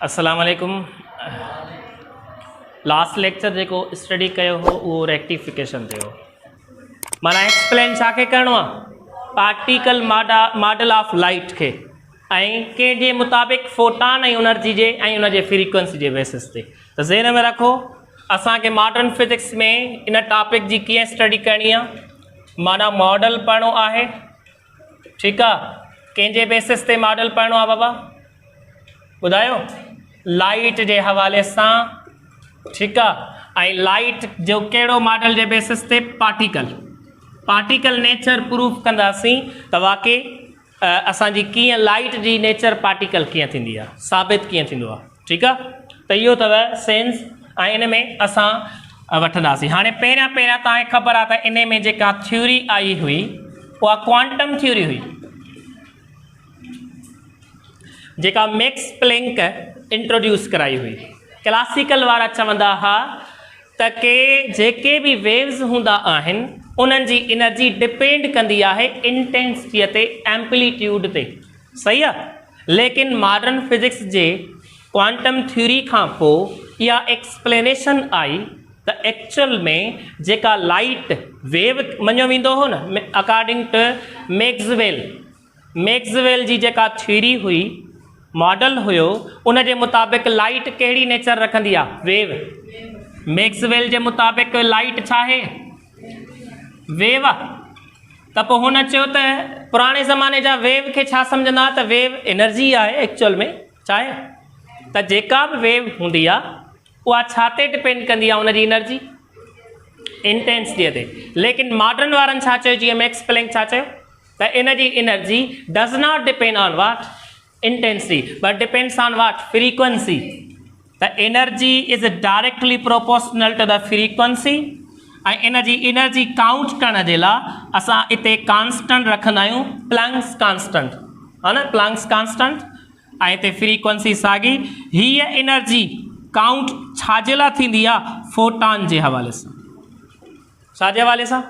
अस्सलाम वालेकुम। Last lecture जो स्टडी कयो हो वो रेक्टिफिकेशन ते हो। माना एक्सप्लेन छाके करणो आहे पार्टिकल मॉडल ऑफ लाइट के के मुताबिक फोटान एनर्जी जे उनके फ्रीक्वेंसी के बेसिस ते तो ज़हन में रखो असांखे मॉडर्न फिजिक्स में इन टॉपिक की किएं स्टडी करनी है। माना मॉडल पढ़ो है, ठीक है, कंहिंजे बेसिस ते मॉडल पढ़ो आहे बाबा बुधायो लाइट के हवाले से, ठीक है। लाइट जो कड़ो मॉडल के बेसिस ते पार्टिकल नेचर प्रूफ कंदासीं तो वाकई असांजी किएं लाइट की नेचर पार्टिकल किएं थींदी आहे, साबित किएं थींदो आहे, ठीक है। तो इहो अथव सेंस इन में असां वठंदासीं। हाणे पहिरियां तव्हांखे ख़बर आहे त इन में जेका थ्योरी आई हुई उहा क्वांटम थ्योरी हुई, जेका मैक्स प्लैंक इंट्रोड्यूस कराई हुई। क्लासिकल वारा चवंदा हा त के जेके भी वेव्स हुंदा आहिनि उन्हनि जी एनर्जी डिपेंड कंदी आहे इंटेंसिटीअ ते, एम्पलीट्यूड ते, सही आहे। लेकिन मॉडर्न फिजिक्स जे क्वांटम थ्योरी खां पोइ इहा एक्सप्लेनेशन आई त एक्चुअल में जेका लाइट वेव मञियो वेंदो हो न अकॉर्डिंग टू मैक्सवेल जी जेका थ्योरी हुई, मॉडल हुयो, उन जे मुताबिक़ लाइट कहिड़ी नेचर रखंदी आहे, वेव। मैक्सवेल जे मुताबिक़ लाइट छा आहे, वेव आहे। त पोइ हुन चयो त पुराणे ज़माने जा वेव खे छा सम्झंदा त वेव एनर्जी आहे एक्चुअल में, छा आहे त जेका बि वेव हूंदी आहे उहा छा ते डिपेंड कंदी आहे, उनजी एनर्जी इंटेंसिटीअ ते। लेकिन मॉडर्न वारनि छा चयो, जीअं मैक्स प्लैंक छा चयो त इनजी energy does not depend on what intensity but depends on what frequency. The energy is directly proportional to the frequency. Energy count करण जे लाइ असां इते कांस्टेंट रखंदा आहियूं, प्लैंक्स कांस्टेंट, है न, प्लैंक्स कांस्टेंट। ऐं हिते फ्रीक्वेंसी साॻी। हीअ एनर्जी काउंट छाजे लाइ थींदी आहे, फोटान जे हवाले सां। छाजे हवाले सां,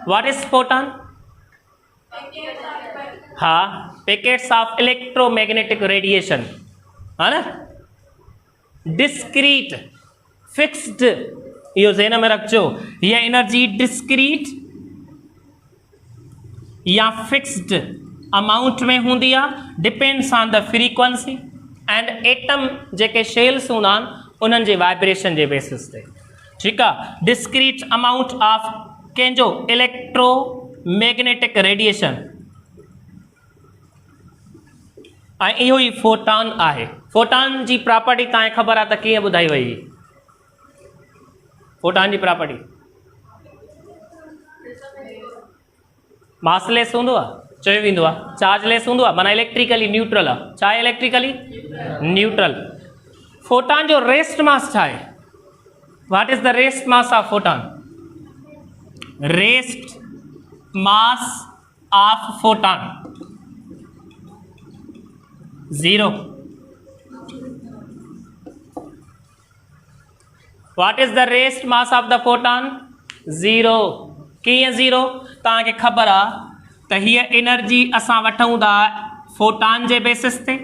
व्हाट इज़ फोटान? हाँ, पैकेट्स ऑफ इलेक्ट्रोमैग्नेटिक रेडिएशन, है ना, डिस्क्रीट फिक्स्ड, इहो ज़हन में रखजो। हीअ एनर्जी डिस्क्रीट या फिक्स्ड अमाउंट में हूंदी आहे, depends on the frequency and atom JK shells हूंदा आहिनि उन्हनि जे वाइब्रेशन जे बेसिस ते, ठीकु आहे। डिस्क्रीट अमाउंट ऑफ कंहिंजो इलेक्ट्रोमैग्नेटिक रेडिएशन, ऐं इहो ई फोटान आहे। फोटान जी प्रॉपर्टी तव्हांखे ख़बर आहे त कीअं ॿुधाई वई? फोटान जी प्रॉपर्टी मासलेस हूंदो आहे, चयो वेंदो आहे, चार्जलेस हूंदो आहे, माना इलेक्ट्रिकली न्यूट्रल आहे। छा आहे इलेक्ट्रिकली न्यूट्रल? फोटान जो रेस्ट मास छा आहे? What is the rest mass of photon? Rest mass of photon 0। What is the rest mass of the photon? 0। कीअं 0? तव्हांखे ख़बर आहे त हीअ एनर्जी असां वठूं था फोटान जे बेसिस ते।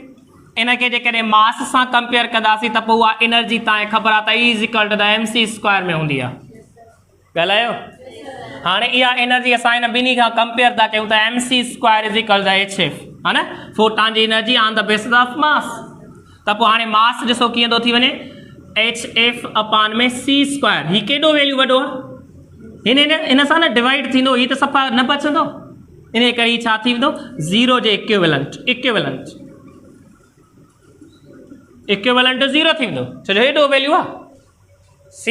इनखे जेकॾहिं मास सां कंपेयर कंदासीं त पोइ उहा एनर्जी तव्हांखे ख़बर आहे त E is equal to the mc² में हूंदी आहे। ॻाल्हायो? हाणे इहा एनर्जी असां हिन ॿिन्ही खां कंपेयर था कयूं त mc² is equal to hf, है न, फोटान जी energy on the basis of mass. त पोइ हाणे मास ॾिसो कीअं थो थी वञे, hf अपॉन में c²। ही केॾो वैल्यू वॾो आहे, इन सां न डिवाइड थींदो, ही त सफ़ा न बचंदो। इन करे छा थी वेंदो, 0 जे इक्विवेलेंट टू 0 थी वेंदो। छो जो हेॾो वैल्यू आहे। c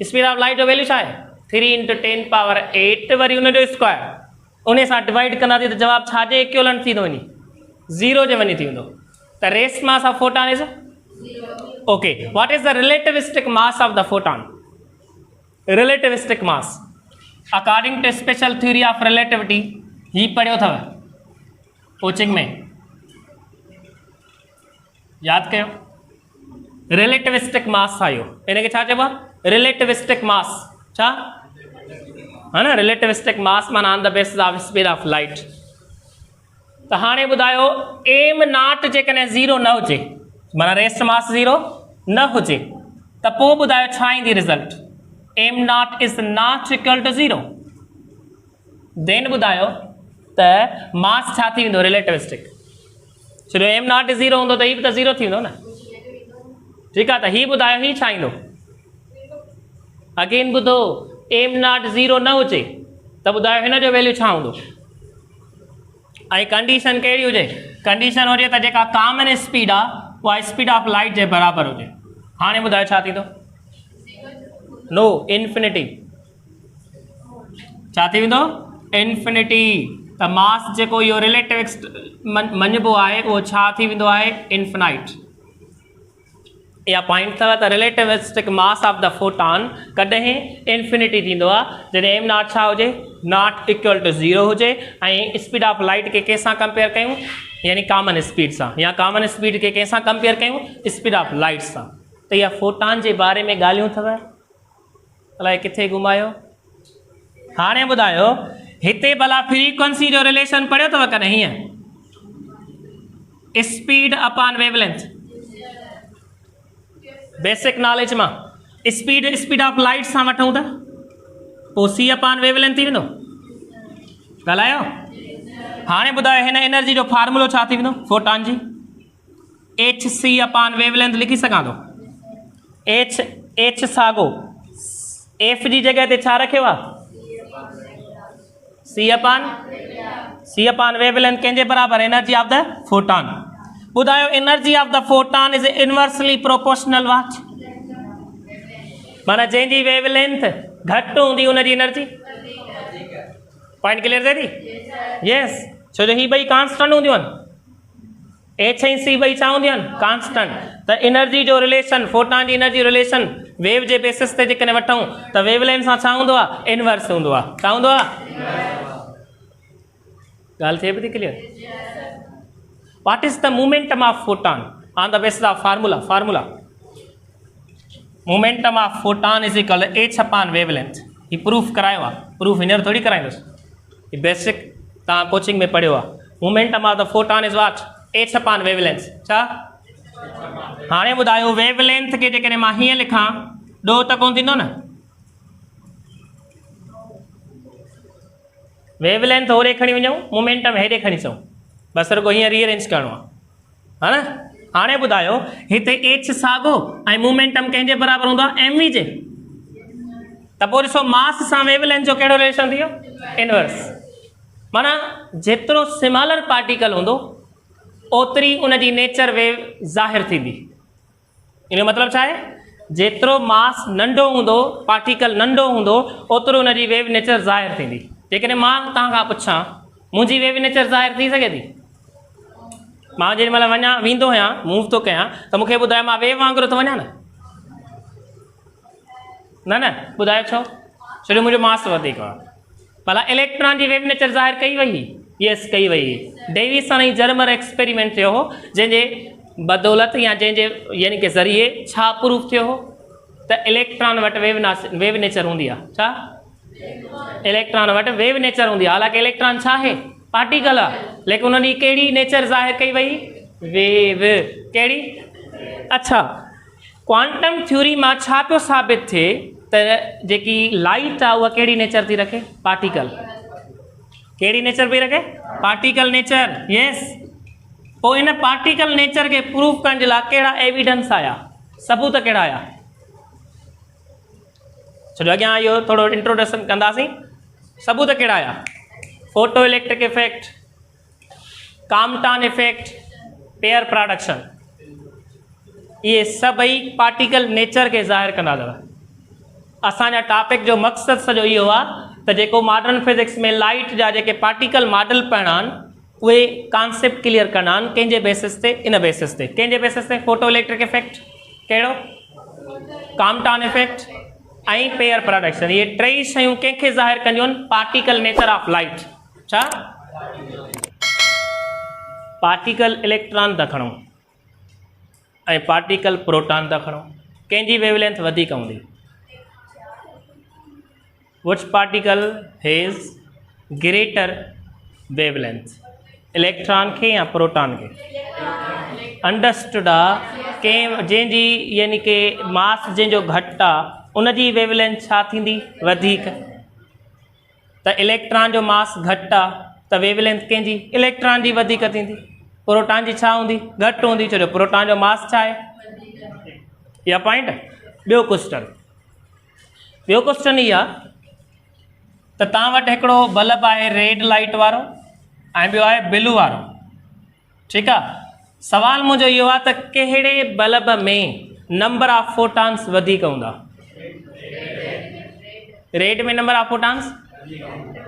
स्पीड ऑफ लाइट जो वैल्यू छा आहे, 3 × 10⁸, वरी उनजो स्क्वायर, उन सां डिवाइड कंदासीं त जवाबु छाजे इक्विवेलेंट थींदो वञी, 0 जे वञी थी वेंदो। त rest mass of photon is 0। Okay, what is the relativistic mass of the photon? Relativistic mass according to special theory of relativity, ही पढ़ियो अथव कोचिंग में, याद कयो। रिलेटिविस्टिक मास आयो, इनके छा चइबो आहे, रिलेटिविस्टिक मास। छा है ना, रिलेटिविस्टिक मास माना on the basis of speed of light. तो हाणे ॿुधायो एम नॉट जेकॾहिं 0 न हुजे, माना रेस्ट मास 0 न हुजे त पोइ ॿुधायो छा ईंदी result M not is not equal to 0 then ॿुधायो त मास छा थी वेंदो रिलेटिविस्टिक छो एम नॉट 0 हूंदो त हीअ बि त 0 थी वेंदो न ठीकु आहे त हीअ ॿुधायो हीअ छा ईंदो अगेन ॿुधो एम नॉट 0 न हुजे त ॿुधायो हिन जो वैल्यू छा हूंदो ऐं कंडीशन कहिड़ी हुजे कंडीशन हुजे त जेका कॉमन स्पीड आहे उहा स्पीड ऑफ लाइट जे बराबरि हुजे हाणे ॿुधायो छा थींदो नो इन्फिनिटी छा थी वेंदो इन्फिनिटी त मास जेको इहो रिलेटिव मञिबो आहे उहो छा थी वेंदो आहे इन्फिनाइट इहा पॉइंट अथव त relativistic mass of the photon कॾहिं इन्फिनिटी थींदो आहे जॾहिं एम नॉट छा हुजे नॉट इक्वल टू 0 हुजे ऐं स्पीड ऑफ लाइट खे कंहिंसां कंपेयर कयूं यानी कॉमन स्पीड सां या कॉमन स्पीड खे कंहिंसां कंपेयर कयूं स्पीड ऑफ लाइट सां त इहा फोटॉन जे बारे में ॻाल्हियूं अथव अलाए किथे घुमायो हाणे ॿुधायो हिते भला फ्रीक्वेंसी जो रिलेशन पढ़ियो अथव कॾहिं हीअं speed upon wavelength basic knowledge मां स्पीड ऑफ लाइट सां वठूं त पोइ सी अपॉन वेवलेंथ थी वेंदो ॻाल्हायो हाणे ॿुधायो हिन एनर्जी जो फार्मूलो छा थी वेंदो फोटॉन जी एच सी अपॉन वेवलेंथ लिखी सघां थो एच साॻो एफ जी जॻह ते छा रखियो आहे सी अपॉन वेवलेंथ कंहिंजे बराबरि एनर्जी ऑफ द फोटॉन ॿुधायो energy of the photon is inversely proportional watch माना जंहिंजी वेवलेंथ घटि हूंदी हुनजी एनर्जी पॉइंट क्लियर थिए थी यस छो जो हीअ ॿई कांस्टेंट हूंदियूं आहिनि एच ऐं सी ॿई छा हूंदियूं आहिनि कांस्टेंट त एनर्जी जो रिलेशन फोटॉन जी एनर्जी रिलेशन वेव जे बेसिस ते जेकॾहिं वठूं त वेवलेंथ सां छा हूंदो आहे इनवर्स हूंदो आहे छा हूंदो आहे ॻाल्हि थिए पई थी clear What is the momentum of photon on the basis of formula momentum of photon is equal to h upon wavelength he proof करायो आहे प्रूफ हींअर थोड़ी कराईंदुसि ही बेसिक तव्हां कोचिंग में पढ़ियो आहे momentum of the photon is what h upon wavelength छा हाणे ॿुधायो वेवलेंथ खे जेकॾहिं मां हीअं लिखां ॾोह त कोन थींदो न वेवलेंथ होॾे खणी वञूं मोमेंटम हेॾे खणी अचूं बसि रुगो हीअं रीअरेंज करिणो आहे हा न हाणे ॿुधायो हिते एच साॻो ऐं मोमेंटम कंहिंजे बराबरि हूंदो आहे एम वी जे त पोइ ॾिसो मास सां वेवलेंथ जो कहिड़ो रिलेशन थी वियो इनवर्स माना जेतिरो सिमलर पार्टिकल हूंदो ओतिरी उनजी नेचर वेव ज़ाहिर थींदी इन जो मतिलबु छा आहे जेतिरो मास नंढो हूंदो पार्टिकल नंढो हूंदो ओतिरो उनजी वेव नेचर ज़ाहिर थींदी जेकॾहिं मां तव्हां खां पुछां मुंहिंजी वेव नेचर ज़ाहिर थी सघे थी मां जेॾी महिल वञा वेंदो आहियां मूव थो कयां त मूंखे ॿुधायो मां वेव वांगुरु थो वञा न ॿुधायो छो जो मुंहिंजो मास वधीक आहे भला इलेक्ट्रॉन जी वेव नेचर ज़ाहिर कई वई यस कई वई डेविसन ऐं जर्मर एक्सपेरिमेंट थियो हो जंहिंजे बदौलत या जंहिंजे यानी कि ज़रिए छा प्रूफ थियो हो त इलेक्ट्रॉन वटि वेव नेचर हूंदी आहे छा इलेक्ट्रॉन वटि वेव नेचर हूंदी आहे हालांकि इलेक्ट्रॉन छा आहे पार्टिकल आहे लेकिन उन्हनि जी कहिड़ी नेचर ज़ाहिर कई वई वेव कहिड़ी अच्छा क्वांटम थ्योरी मां छा पियो साबित थिए त जेकी लाइट आहे उहा कहिड़ी नेचर थी रखे पार्टिकल कहिड़ी नेचर पई रखे पार्टिकल नेचर यस पोइ इन पार्टिकल नेचर खे प्रूफ करण जे लाइ कहिड़ा एविडेंस आया सबूत कहिड़ा आया छो जो अॻियां इहो थोरो इंट्रोडक्शन कंदासीं सबूत कहिड़ा आया photoelectric effect Compton effect pair production इहे सभई पार्टिकल नेचर खे ज़ाहिर कंदा अथव असांजा टॉपिक जो मक़सदु सॼो इहो आहे त जेको मॉडर्न फिज़िक्स में लाइट जा जेके पार्टिकल मॉडल पढ़णा आहिनि उहे कॉन्सेप्ट क्लियर करणा आहिनि कंहिंजे बेसिस ते इन बेसिस ते कंहिंजे बेसिस ते फोटो इलेक्ट्रिक इफेक्ट कहिड़ो काम्पटन इफेक्ट ऐं पेयर प्रोडक्शन इहे टई शयूं कंहिंखे ज़ाहिर कंदियूं आहिनि पार्टिकल नेचर ऑफ लाइट छा पार्टिकल इलेक्ट्रॉन था खणूं ऐं पार्टिकल प्रोटॉन था खणूं कंहिंजी वेवलेंथ वधीक हूंदी which particle has greater wavelength electron खे या प्रोटॉन खे अंडरस्टूड आहे कंहिं जंहिंजी यानी कि मास जंहिंजो घटि आहे उनजी वेवलेंथ छा थींदी वधीक। त इलेक्ट्रॉन जो मास घटि आहे त वेवलेंथ कंहिंजी इलेक्ट्रॉन जी वधीक थींदी। प्रोटॉन जी छा हूंदी घटि हूंदी, छो जो प्रोटॉन जो मास छा आहे इहा पॉइंट। ॿियो क्वेश्चन इहा त तव्हां वटि हिकिड़ो बल्ब आहे रेड लाइट वारो ऐं ॿियो आहे ब्लू वारो, ठीकु आहे। सवाल मुंहिंजो इहो आहे त कहिड़े बल्ब में नंबर ऑफ फोटॉन्स वधीक हूंदा। रेड में नंबर ऑफ फोटॉन्स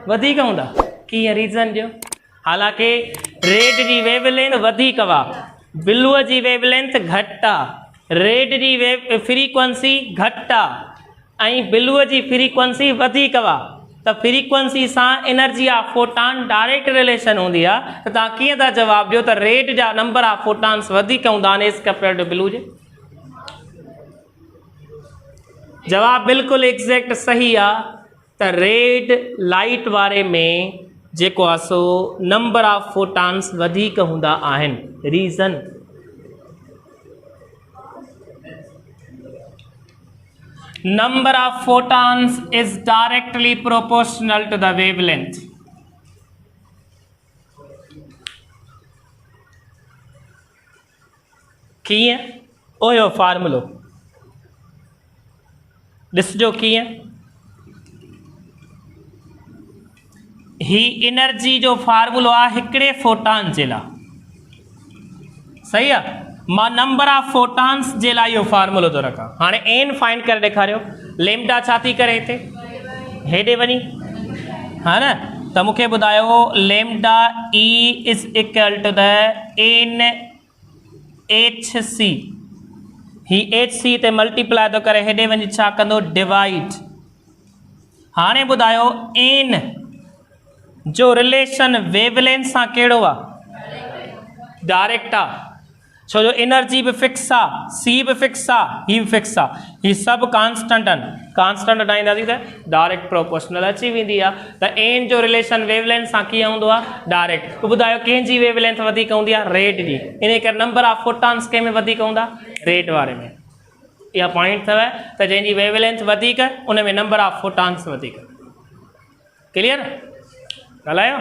वधीक हूंदा, कीअं रीज़न ॾियो। हालांकि रेड जी वेवलेंथ वधीक आहे, ब्लूअ जी वेवलेंथ घटि आहे, रेड जी फ्रीक्वेंसी घटि आहे ऐं ब्लूअ जी फ्रीक्वेंसी वधीक आहे। त फ्रीक्वेंसी सां energy of photon direct relation हूंदी आहे। त तव्हां कीअं था जवाबु ॾियो त रेड जा नंबर ऑफ फोटॉन्स वधीक हूंदा आहिनि एज़ कंपेयर टू ब्लू जे। जवाबु बिल्कुलु एग्ज़ैक्ट सही आहे त रेड लाइट वारे में जेको आहे सो नंबर ऑफ फोटॉन्स वधीक हूंदा आहिनि। Reason number of photons is directly proportional to the wavelength। कीअं ओयो फार्मूलो ॾिसजो कीअं। ही एनर्जी जो फार्मूलो आहे हिकिड़े फोटॉन जे लाइ, सही आहे। मां नंबर ऑफ फोटॉन्स जे लाइ इहो फार्मूलो थो रखां। हाणे एन फाइंड करे ॾेखारियो। लेमडा छा थी करे हिते हेॾे वञी, हा न, त मूंखे ॿुधायो lambda E is equal to the N H C. ही एच सी ते मल्टीप्लाई थो करे, हेॾे वञी छा कंदो डिवाइड। हाणे ॿुधायो एन जो रिलेशन वेवलेंथ सां कहिड़ो आहे डायरेक्ट आहे, छो जो एनर्जी बि फिक्स आहे, सी बि फिक्स आहे, ही बि फिक्स आहे। ही सभु कांस्टेंट आहिनि, कांस्टेंट हटाईंदासीं त डायरेक्ट प्रोपोर्शनल अची वेंदी आहे। त एन जो रिलेशन वेवलेंथ सां कीअं हूंदो आहे डायरेक्ट। ॿुधायो कंहिंजी वेवलेंथ वधीक हूंदी आहे रेड जी, इन करे नंबर ऑफ फोटॉन्स कंहिं में वधीक हूंदा रेड वारे में। इहा पॉइंट अथव त जंहिंजी वेवलेंथ वधीक उन में नंबर ऑफ फोटॉन्स वधीक। क्लियर ॻाल्हायो।